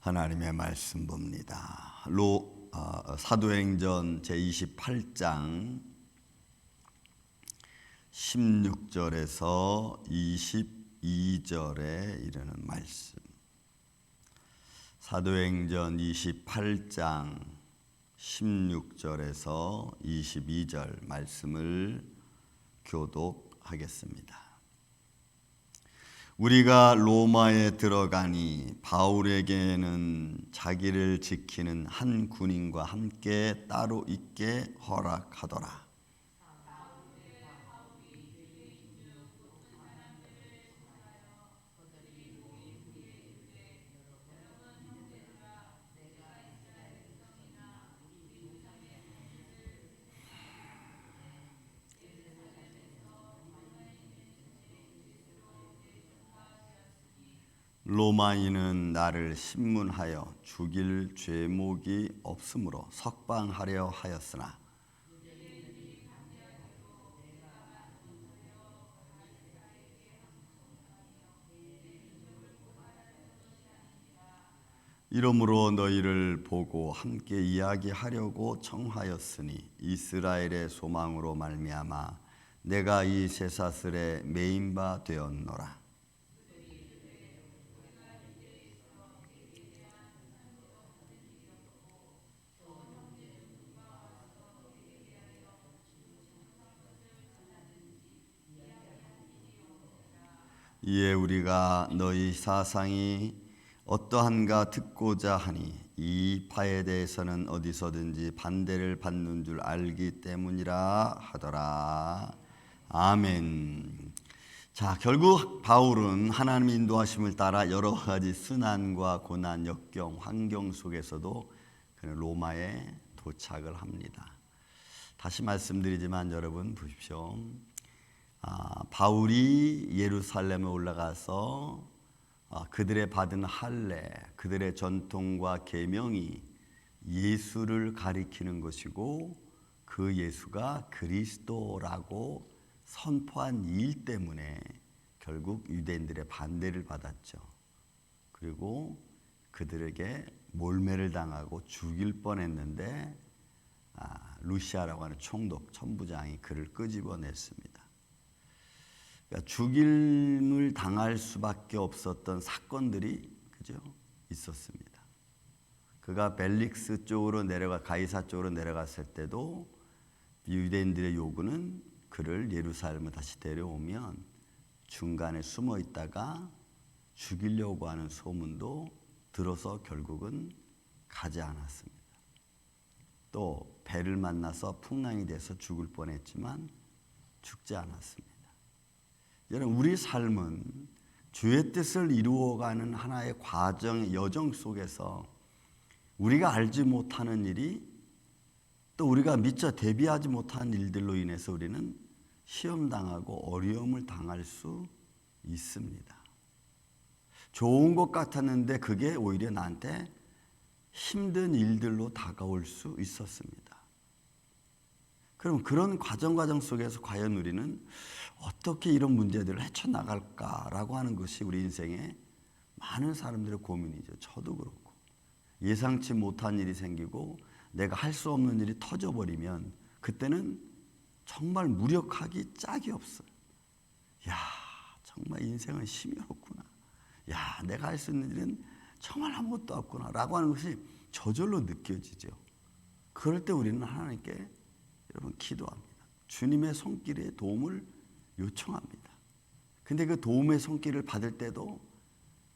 하나님의 말씀 봅니다. 사도행전 제28장 16절에서 22절에 이르는 말씀. 사도행전 28장 16절에서 22절 말씀을 교독하겠습니다. 우리가 로마에 들어가니 바울에게는 자기를 지키는 한 군인과 함께 따로 있게 허락하더라. 로마인은 나를 신문하여 죽일 죄목이 없으므로 석방하려 하였으나 이러므로 너희를 보고 함께 이야기하려고 청하였으니 이스라엘의 소망으로 말미암아 내가 이 쇠사슬에 매인 바 되었노라. 이에 우리가 너희 사상이 어떠한가 듣고자 하니 이 파에 대해서는 어디서든지 반대를 받는 줄 알기 때문이라 하더라. 아멘. 자, 결국 바울은 하나님의 인도하심을 따라 여러 가지 순환과 고난, 역경, 환경 속에서도 그는 로마에 도착을 합니다. 다시 말씀드리지만 여러분 보십시오. 바울이 예루살렘에 올라가서 그들의 받은 할례, 그들의 전통과 계명이 예수를 가리키는 것이고 그 예수가 그리스도라고 선포한 일 때문에 결국 유대인들의 반대를 받았죠. 그리고 그들에게 몰매를 당하고 죽일 뻔했는데 루시아라고 하는 총독, 천부장이 그를 끄집어냈습니다. 그러니까 죽임을 당할 수밖에 없었던 사건들이 있었습니다. 그가 벨릭스 쪽으로 가이사 쪽으로 내려갔을 때도 유대인들의 요구는 그를 예루살렘에 다시 데려오면 중간에 숨어 있다가 죽이려고 하는 소문도 들어서 결국은 가지 않았습니다. 또 배를 만나서 풍랑이 돼서 죽을 뻔했지만 죽지 않았습니다. 여러분, 우리 삶은 주의 뜻을 이루어가는 하나의 과정의 여정 속에서 우리가 알지 못하는 일이 또 우리가 미처 대비하지 못한 일들로 인해서 우리는 시험당하고 어려움을 당할 수 있습니다. 좋은 것 같았는데 그게 오히려 나한테 힘든 일들로 다가올 수 있었습니다. 그럼 그런 과정 속에서 과연 우리는 어떻게 이런 문제들을 헤쳐나갈까라고 하는 것이 우리 인생에 많은 사람들의 고민이죠. 저도 그렇고. 예상치 못한 일이 생기고 내가 할 수 없는 일이 터져버리면 그때는 정말 무력하기 짝이 없어요. 야, 정말 인생은 힘이 없구나. 야, 내가 할 수 있는 일은 정말 아무것도 없구나 라고 하는 것이 저절로 느껴지죠. 그럴 때 우리는 하나님께 여러분 기도합니다. 주님의 손길에 도움을 요청합니다. 근데 그 도움의 손길을 받을 때도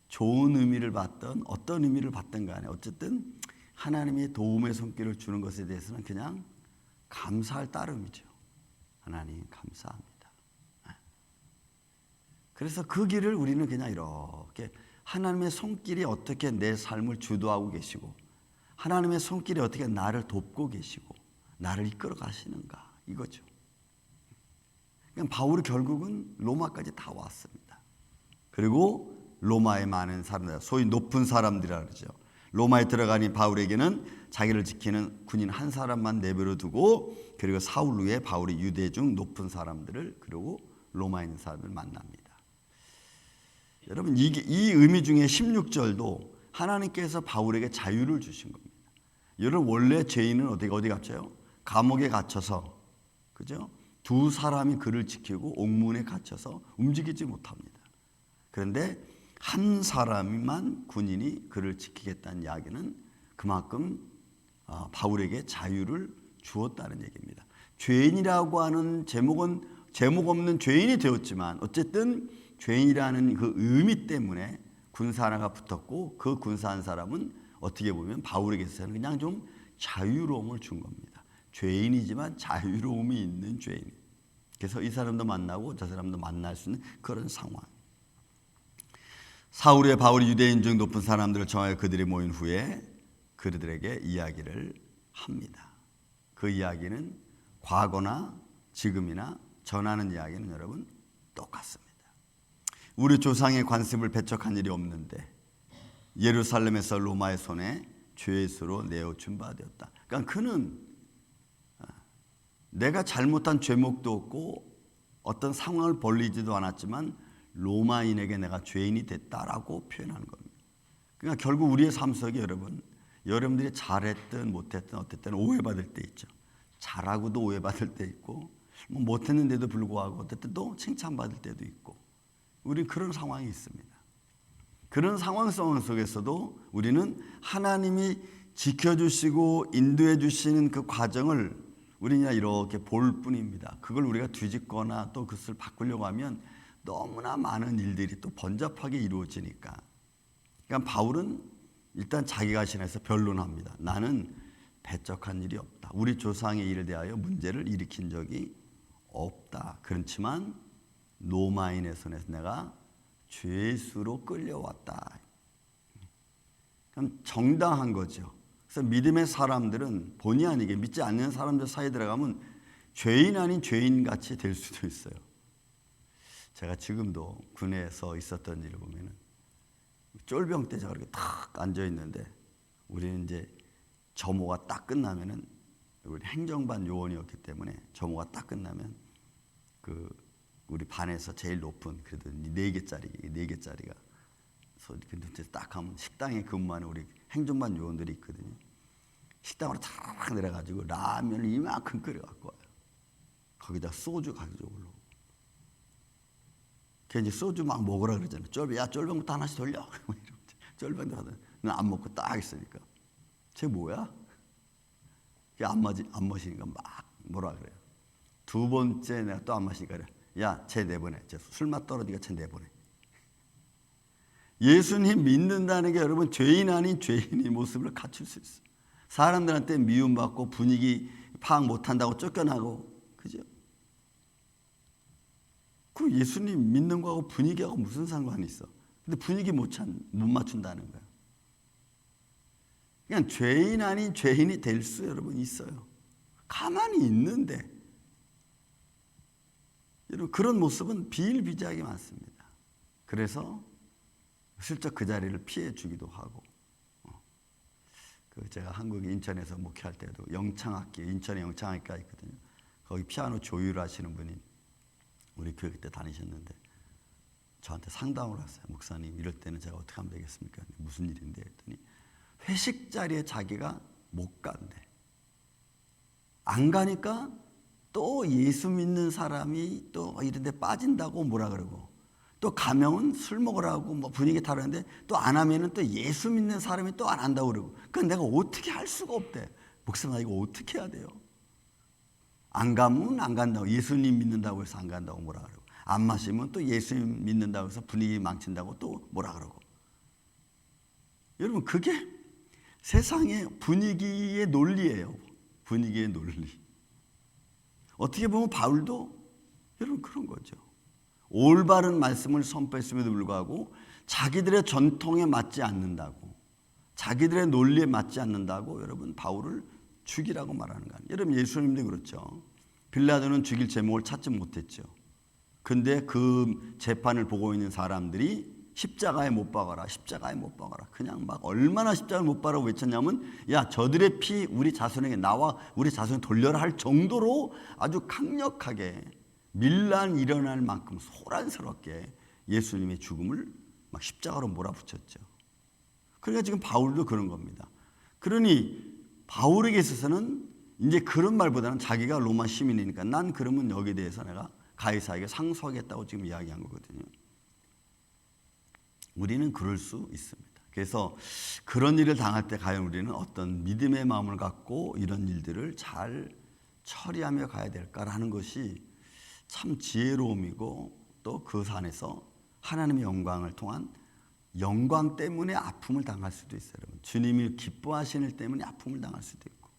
좋은 의미를 받든 어떤 의미를 받든 간에 어쨌든 하나님이 도움의 손길을 주는 것에 대해서는 그냥 감사할 따름이죠. 하나님 감사합니다. 그래서 그 길을 우리는 그냥 이렇게 하나님의 손길이 어떻게 내 삶을 주도하고 계시고 하나님의 손길이 어떻게 나를 돕고 계시고 나를 이끌어 가시는가 이거죠. 그러니까 바울이 결국은 로마까지 다 왔습니다. 그리고 로마의 많은 사람들, 소위 높은 사람들이라 그러죠. 로마에 들어가니 바울에게는 자기를 지키는 군인 한 사람만 내버려 두고 그리고 사울 후에 바울이 유대 중 높은 사람들을 그리고 로마에 있는 사람들을 만납니다. 여러분 이 의미 중에 16절도 하나님께서 바울에게 자유를 주신 겁니다. 여러분 원래 죄인은 어디 갇혀요? 감옥에 갇혀서, 그죠? 두 사람이 그를 지키고 옥문에 갇혀서 움직이지 못합니다. 그런데 한 사람만 군인이 그를 지키겠다는 이야기는 그만큼 바울에게 자유를 주었다는 얘기입니다. 죄인이라고 하는 제목은 제목 없는 죄인이 되었지만 어쨌든 죄인이라는 그 의미 때문에 군사 하나가 붙었고 그 군사 한 사람은 어떻게 보면 바울에게서는 그냥 좀 자유로움을 준 겁니다. 죄인이지만 자유로움이 있는 죄인. 그래서 이 사람도 만나고 저 사람도 만날 수 있는 그런 상황. 사울의 바울이 유대인 중 높은 사람들을 정하여 그들이 모인 후에 그들에게 이야기를 합니다. 그 이야기는 과거나 지금이나 전하는 이야기는 여러분 똑같습니다. 우리 조상의 관습을 배척한 일이 없는데 예루살렘에서 로마의 손에 죄수로 내어준 바 되었다. 그러니까 그는 내가 잘못한 죄목도 없고 어떤 상황을 벌리지도 않았지만 로마인에게 내가 죄인이 됐다라고 표현하는 겁니다. 그러니까 결국 우리의 삶 속에 여러분들이 잘했든 못했든 어쨌든 오해받을 때 있죠. 잘하고도 오해받을 때 있고 못했는데도 불구하고 어쨌든 또 칭찬받을 때도 있고 우리는 그런 상황이 있습니다. 그런 상황 속에서도 우리는 하나님이 지켜주시고 인도해 주시는 그 과정을 우리는 이렇게 볼 뿐입니다. 그걸 우리가 뒤집거나 또 그것을 바꾸려고 하면 너무나 많은 일들이 또 번잡하게 이루어지니까. 그러니까 바울은 일단 자기 자신에서 변론합니다. 나는 배척한 일이 없다. 우리 조상의 일에 대하여 문제를 일으킨 적이 없다. 그렇지만 로마인의 손에서 내가 죄수로 끌려왔다. 그럼 정당한 거죠. 그래서 믿음의 사람들은 본의 아니게 믿지 않는 사람들 사이에 들어가면 죄인 아닌 죄인같이 될 수도 있어요. 제가 지금도 군에서 있었던 일을 보면은 쫄병 때 제가 이렇게 탁 앉아 있는데 우리는 이제 점호가 딱 끝나면은 우리 행정반 요원이었기 때문에 점호가 딱 끝나면 그 우리 반에서 제일 높은 그래도 네 개짜리가 근데 딱 하면 식당에 근무하는 우리 행정반 요원들이 있거든요. 식당으로 탁 내려가지고 라면을 이만큼 끓여갖고 와요. 거기다 소주 가지고 올라오고. 걔 이제 소주 막 먹으라 그러잖아요. 쫄병부터 하나씩 돌려. 쫄병도 하다. 난 안 먹고 딱 있으니까. 쟤 뭐야? 걔 안 마시니까 막 뭐라 그래요. 두 번째 내가 또 안 마시니까 그래. 야, 쟤 내보내. 술맛 떨어지니까 쟤 내보내. 예수님 믿는다는 게 여러분 죄인 아닌 죄인의 모습을 갖출 수 있어요. 사람들한테 미움받고 분위기 파악 못한다고 쫓겨나고 그죠? 그 예수님 믿는 거하고 분위기하고 무슨 상관이 있어? 근데 분위기 못 맞춘다는 거예요. 그냥 죄인 아닌 죄인이 될 수 여러분 있어요. 가만히 있는데 여러분 그런 모습은 비일비재하게 많습니다. 그래서 슬쩍 그 자리를 피해 주기도 하고 제가 한국 인천에서 목회할 때도 영창학교 인천에 영창학교가 있거든요. 거기 피아노 조율하시는 분이 우리 교회 때 다니셨는데 저한테 상담을 왔어요. 목사님 이럴 때는 제가 어떻게 하면 되겠습니까? 무슨 일인데 했더니 회식 자리에 자기가 못 간대. 안 가니까 또 예수 믿는 사람이 또 이런 데 빠진다고 뭐라 그러고 또 가명은 술 먹으라고 뭐 분위기 다르는데 또 안 하면은 또 예수 믿는 사람이 또 안 한다고 그러고 그건 내가 어떻게 할 수가 없대. 목사님 나 이거 어떻게 해야 돼요? 안 가면 안 간다고 예수님 믿는다고 해서 안 간다고 뭐라 그러고 안 마시면 또 예수님 믿는다고 해서 분위기 망친다고 또 뭐라 그러고 여러분 그게 세상의 분위기의 논리예요. 분위기의 논리. 어떻게 보면 바울도 여러분 그런 거죠. 올바른 말씀을 선포했음에도 불구하고 자기들의 전통에 맞지 않는다고 자기들의 논리에 맞지 않는다고 여러분 바울을 죽이라고 말하는 거 아니에요. 여러분 예수님도 그렇죠. 빌라도는 죽일 제목을 찾지 못했죠. 근데 그 재판을 보고 있는 사람들이 십자가에 못 박아라 십자가에 못 박아라 그냥 막 얼마나 십자가에 못 박아라고 외쳤냐면 야 저들의 피 우리 자손에게 나와 우리 자손에 돌려라 할 정도로 아주 강력하게 밀란 일어날 만큼 소란스럽게 예수님의 죽음을 막 십자가로 몰아붙였죠. 그러니까 지금 바울도 그런 겁니다. 그러니 바울에게 있어서는 이제 그런 말보다는 자기가 로마 시민이니까 난 그러면 여기에 대해서 내가 가이사에게 상소하겠다고 지금 이야기한 거거든요. 우리는 그럴 수 있습니다. 그래서 그런 일을 당할 때 과연 우리는 어떤 믿음의 마음을 갖고 이런 일들을 잘 처리하며 가야 될까라는 것이 참 지혜로움이고 또 그 산에서 하나님의 영광을 통한 영광 때문에 아픔을 당할 수도 있어요. 여러분. 주님이 기뻐하시는 일 때문에 아픔을 당할 수도 있고.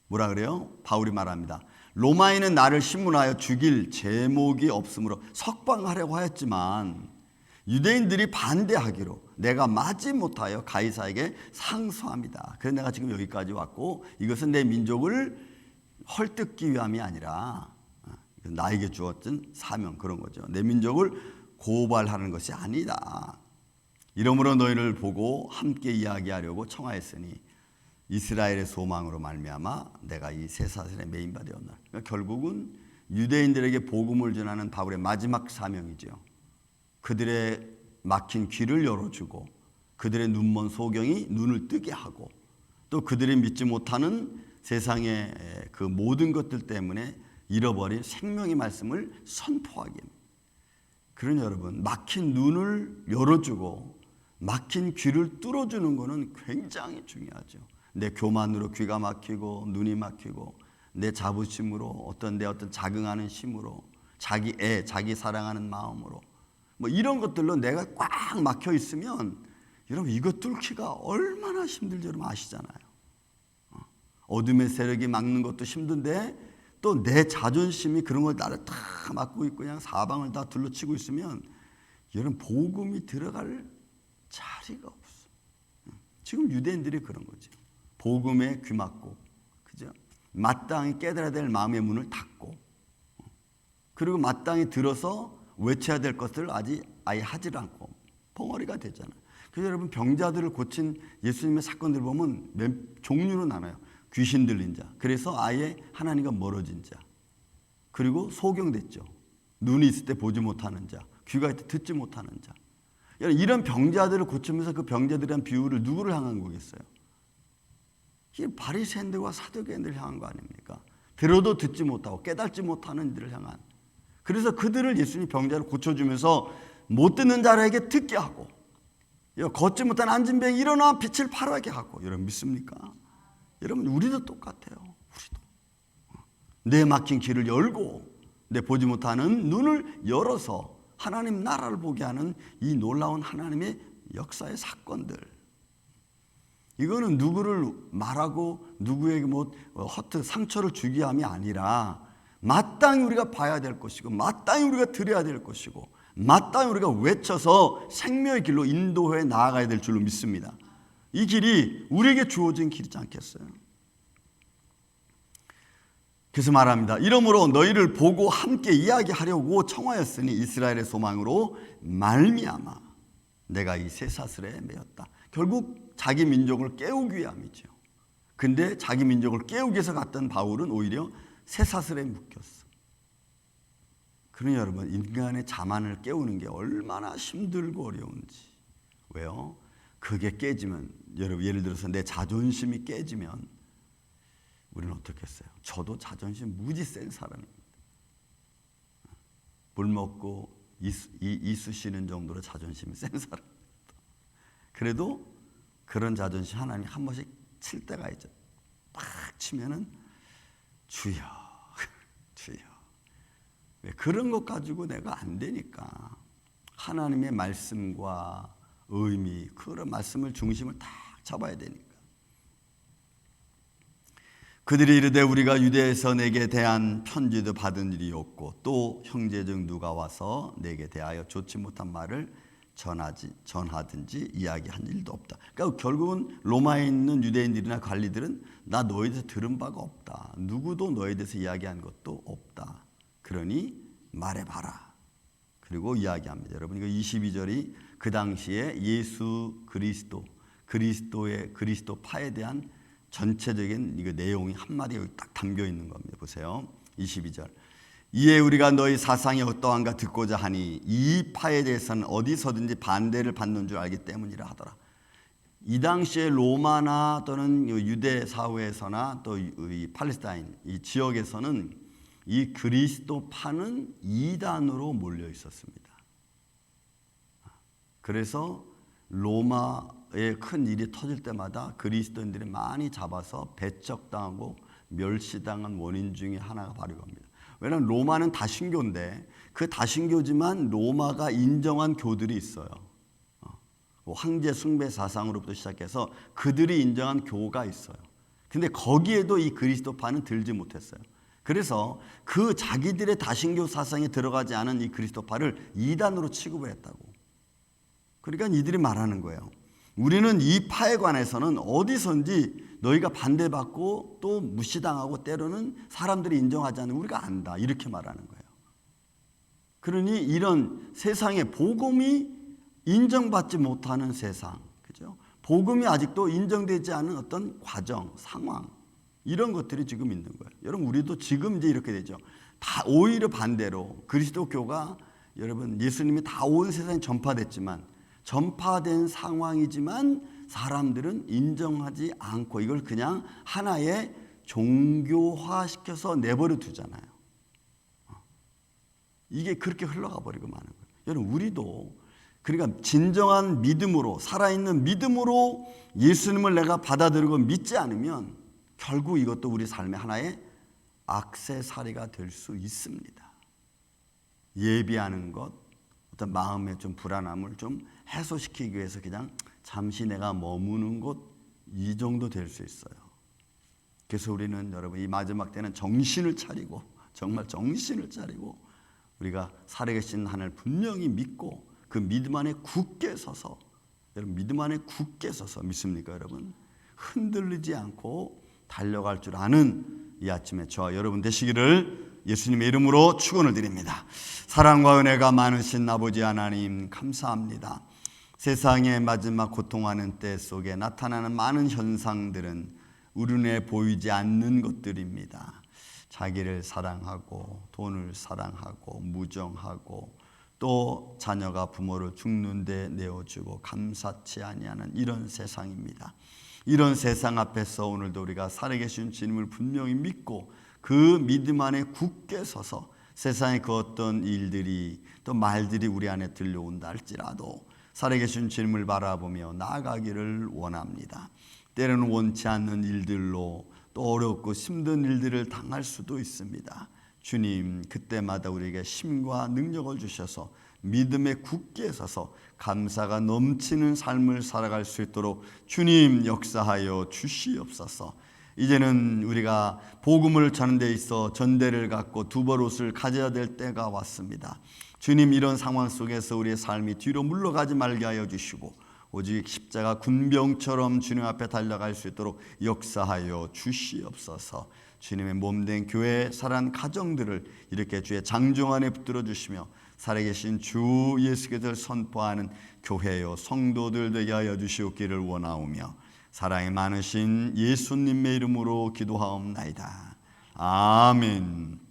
뭐라 그래요? 바울이 말합니다. 로마인은 나를 신문하여 죽일 제목이 없으므로 석방하려고 하였지만 유대인들이 반대하기로 내가 맞지 못하여 가이사에게 상소합니다. 그래서 내가 지금 여기까지 왔고 이것은 내 민족을 헐뜯기 위함이 아니라 나에게 주어진 사명 그런 거죠. 내 민족을 고발하는 것이 아니다. 이러므로 너희를 보고 함께 이야기하려고 청하였으니 이스라엘의 소망으로 말미암아 내가 이 쇠사슬에 매인 바 되었나. 그러니까 결국은 유대인들에게 복음을 전하는 바울의 마지막 사명이죠. 그들의 막힌 귀를 열어주고 그들의 눈먼 소경이 눈을 뜨게 하고 또 그들이 믿지 못하는 세상의 그 모든 것들 때문에 잃어버린 생명의 말씀을 선포하게 합니다. 그러니 여러분 막힌 눈을 열어주고 막힌 귀를 뚫어주는 것은 굉장히 중요하죠. 내 교만으로 귀가 막히고 눈이 막히고 내 자부심으로 어떤 자긍하는 힘으로 자기 사랑하는 마음으로 뭐 이런 것들로 내가 꽉 막혀 있으면 여러분 이거 뚫기가 얼마나 힘들지 여러분 아시잖아요. 어둠의 세력이 막는 것도 힘든데 또 내 자존심이 그런 걸 나를 다 막고 있고 그냥 사방을 다 둘러치고 있으면 여러분 복음이 들어갈 자리가 없어. 지금 유대인들이 그런 거죠. 복음에 귀 막고, 그죠? 마땅히 깨달아야 될 마음의 문을 닫고, 그리고 마땅히 들어서 외쳐야 될 것을 아예 하질 않고 벙어리가 되잖아요. 그래서 여러분 병자들을 고친 예수님의 사건들 보면 종류로 나눠요. 귀신 들린 자, 그래서 아예 하나님과 멀어진 자, 그리고 소경됐죠. 눈이 있을 때 보지 못하는 자, 귀가 있을 때 듣지 못하는 자. 이런 병자들을 고치면서 그 병자들에 대한 비유를 누구를 향한 거겠어요? 이게 바리새인들과 사두개인들을 향한 거 아닙니까? 들어도 듣지 못하고 깨닫지 못하는 이들을 향한. 그래서 그들을 예수님이 병자를 고쳐주면서 못 듣는 자에게 듣게 하고 걷지 못한 앉은 병이 일어나 빛을 발하게 하고. 여러분 믿습니까? 여러분 우리도 똑같아요. 우리도 내 막힌 길을 열고 내 보지 못하는 눈을 열어서 하나님 나라를 보게 하는 이 놀라운 하나님의 역사의 사건들. 이거는 누구를 말하고 누구에게 상처를 주게 함이 아니라 마땅히 우리가 봐야 될 것이고 마땅히 우리가 들어야 될 것이고 마땅히 우리가 외쳐서 생명의 길로 인도해 나아가야 될 줄로 믿습니다. 이 길이 우리에게 주어진 길이지 않겠어요? 그래서 말합니다. 이러므로 너희를 보고 함께 이야기하려고 청하였으니 이스라엘의 소망으로 말미암아 내가 이 쇠사슬에 매였다. 결국 자기 민족을 깨우기 위함이죠. 근데 자기 민족을 깨우기 위해서 갔던 바울은 오히려 쇠사슬에 묶였어. 그러니 여러분 인간의 자만을 깨우는 게 얼마나 힘들고 어려운지. 왜요? 그게 깨지면 여러분 예를 들어서 내 자존심이 깨지면 우리는 어떻게 했어요? 저도 자존심 무지 센 사람입니다. 물 먹고 이쑤 시는 정도로 자존심이 센 사람입니다. 그래도 그런 자존심 하나님 한 번씩 칠 때가 있죠. 팍 치면은 주여 주여. 왜 그런 것 가지고 내가 안 되니까 하나님의 말씀과 의미, 그런 말씀을 중심을 딱 잡아야 되니까. 그들이 이르되 우리가 유대에서 내게 대한 편지도 받은 일이 없고 또 형제중 누가 와서 내게 대하여 좋지 못한 말을 전하든지 이야기한 일도 없다. 그러니까 결국은 로마에 있는 유대인들이나 관리들은 나 너희에 대해서 들은 바가 없다. 누구도 너희에 대해서 이야기한 것도 없다. 그러니 말해봐라. 그리고 이야기합니다. 여러분 이거 22절이 그 당시에 예수 그리스도의 그리스도파에 대한 전체적인 이거 내용이 한마디에 딱 담겨 있는 겁니다. 보세요. 22절. 이에 우리가 너희 사상이 어떠한가 듣고자 하니 이 파에 대해서는 어디서든지 반대를 받는 줄 알기 때문이라 하더라. 이 당시에 로마나 또는 유대 사회에서나 또 이 팔레스타인 이 지역에서는 이 그리스도파는 이단으로 몰려 있었습니다. 그래서 로마의 큰 일이 터질 때마다 그리스도인들이 많이 잡아서 배척당하고 멸시당한 원인 중에 하나가 바로 이겁니다. 왜냐하면 로마는 다신교인데 그 다신교지만 로마가 인정한 교들이 있어요. 황제 숭배 사상으로부터 시작해서 그들이 인정한 교가 있어요. 근데 거기에도 이 그리스도파는 들지 못했어요. 그래서 그 자기들의 다신교 사상에 들어가지 않은 이 그리스도파를 이단으로 취급을 했다고. 그러니까 이들이 말하는 거예요. 우리는 이 파에 관해서는 어디선지 너희가 반대받고 또 무시당하고 때로는 사람들이 인정하지 않는 우리가 안다. 이렇게 말하는 거예요. 그러니 이런 세상의 복음이 인정받지 못하는 세상, 그죠? 복음이 아직도 인정되지 않은 어떤 과정, 상황 이런 것들이 지금 있는 거예요. 여러분 우리도 지금 이제 이렇게 되죠. 다 오히려 반대로 그리스도교가 여러분 예수님이 다 온 세상에 전파됐지만 전파된 상황이지만 사람들은 인정하지 않고 이걸 그냥 하나의 종교화시켜서 내버려 두잖아요. 이게 그렇게 흘러가 버리고 마는 거예요. 여러분 우리도 그러니까 진정한 믿음으로 살아있는 믿음으로 예수님을 내가 받아들이고 믿지 않으면 결국 이것도 우리 삶의 하나의 액세서리가 될 수 있습니다. 예비하는 것, 어떤 마음의 좀 불안함을 좀 해소시키기 위해서 그냥 잠시 내가 머무는 곳 이 정도 될 수 있어요. 그래서 우리는 여러분 이 마지막 때는 정신을 차리고 정말 정신을 차리고 우리가 살아계신 하나님을 분명히 믿고 그 믿음 안에 굳게 서서 여러분 믿음 안에 굳게 서서 믿습니까 여러분? 흔들리지 않고 달려갈 줄 아는 이 아침에 저와 여러분 되시기를 예수님의 이름으로 축원을 드립니다. 사랑과 은혜가 많으신 아버지 하나님 감사합니다. 세상의 마지막 고통하는 때 속에 나타나는 많은 현상들은 우리 눈에 보이지 않는 것들입니다. 자기를 사랑하고 돈을 사랑하고 무정하고 또 자녀가 부모를 죽는데 내어주고 감사치 아니하는 이런 세상입니다. 이런 세상 앞에서 오늘도 우리가 살아계신 주님을 분명히 믿고 그 믿음 안에 굳게 서서 세상의 그 어떤 일들이 또 말들이 우리 안에 들려온다 할지라도 살아계신 주님을 바라보며 나아가기를 원합니다. 때로는 원치 않는 일들로 또 어렵고 힘든 일들을 당할 수도 있습니다. 주님 그때마다 우리에게 힘과 능력을 주셔서 믿음에 굳게 서서 감사가 넘치는 삶을 살아갈 수 있도록 주님 역사하여 주시옵소서. 이제는 우리가 복음을 전하는 데 있어 전대를 갖고 두벌옷을 가져야 될 때가 왔습니다. 주님 이런 상황 속에서 우리의 삶이 뒤로 물러가지 말게 하여 주시고 오직 십자가 군병처럼 주님 앞에 달려갈 수 있도록 역사하여 주시옵소서. 주님의 몸된 교회 살아난 가정들을 이렇게 주의 장정 안에 붙들어 주시며 살아계신 주 예수께서를 선포하는 교회요 성도들 되게 하여 주시옵기를 원하오며 사랑이 많으신 예수님의 이름으로 기도하옵나이다. 아멘.